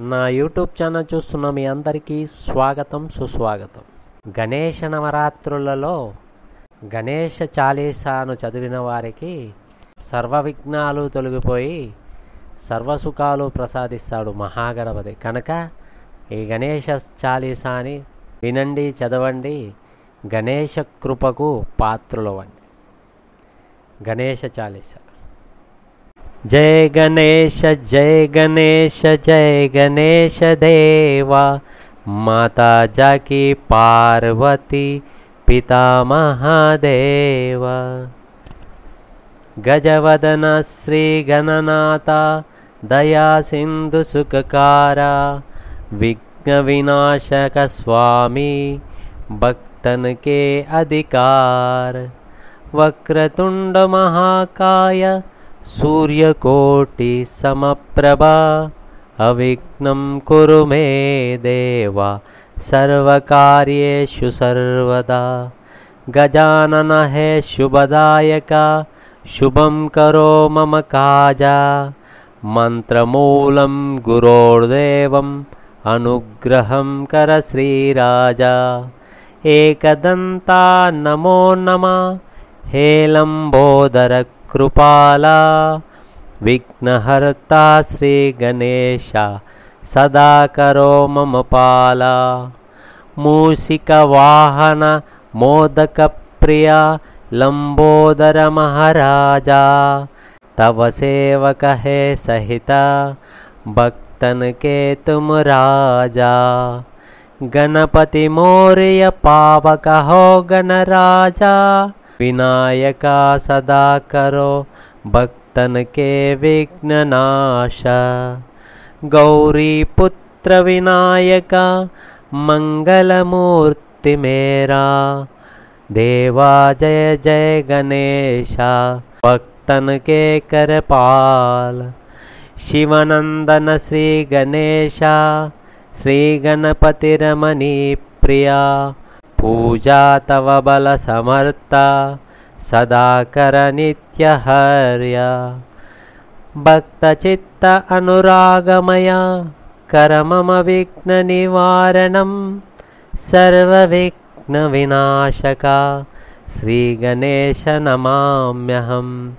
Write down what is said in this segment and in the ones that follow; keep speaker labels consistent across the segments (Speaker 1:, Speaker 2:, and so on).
Speaker 1: నా YouTube channel చూస్తున్న మీ అందరికీ స్వాగతం సుస్వాగతం. గణేష నవరాత్రులలో గణేష చాలీసాను చదివిన వారికి సర్వ విఘ్నాలు తొలగిపోయి సర్వసుఖాలు ప్రసాదిస్తాడు మహాగణపతి. కనుక ఈ గణేష చాలీసాని వినండి, చదవండి, గణేష కృపకు పాత్రులవ్వండి. గణేష చాలీసా. जय गणेश जय गणेश देवा, माता जाकी पार्वती पिता महादेव. गजवदन श्री गणनाथा दया सिंधु सुखकारा, विघ्न विनाशक स्वामी भक्तन के अधिकार. वक्रतुंड महाकाय सूर्यकोटि समप्रभा, अविघ्नं कुरु मे देवा सर्वकार्येषु सर्वदा. गजानन है शुभदायका, शुभं करो मम काजा. मंत्रमूलं गुरोर्देवं, अनुग्रहं कर श्रीराजा. एकदंता नमो नमः, हे लंबोदर कृपाला. विघ्नहर्ता श्री गणेश, सदा करो मम पाला. मूषिक वाहन मोदक प्रिया, लंबोदर महाराजा. तव सेवक है सहिता, भक्तन के तुम राजा. गणपति मोरया पावक हो गणराजा. विनायका सदा करो भक्तन के विघ्न नाश. गौरी पुत्र विनायका, मंगल मूर्ति मेरा. देवा जय जय गणेशा, भक्तन के करपाल. शिवनंदन श्री गणेशा, श्री गणपति रमणी प्रिया. पूजा तव बल समर्था, सदा कर नित्य हर्या. भक्त चित्त अनुरागमया, कर मम विघ्न निवारणं. सर्व विघ्न विनाशका, श्री गणेश नमाम्यहम्.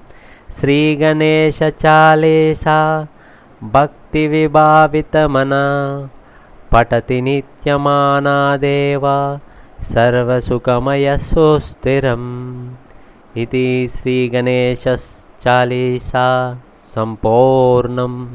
Speaker 1: श्री गणेश चालीसा, भक्ति विभावित मना. पठति नित्यमाना देवा, सर्वसुखमय सुस्थिरम्. इति श्री गणेश चालीसा संपूर्णम्.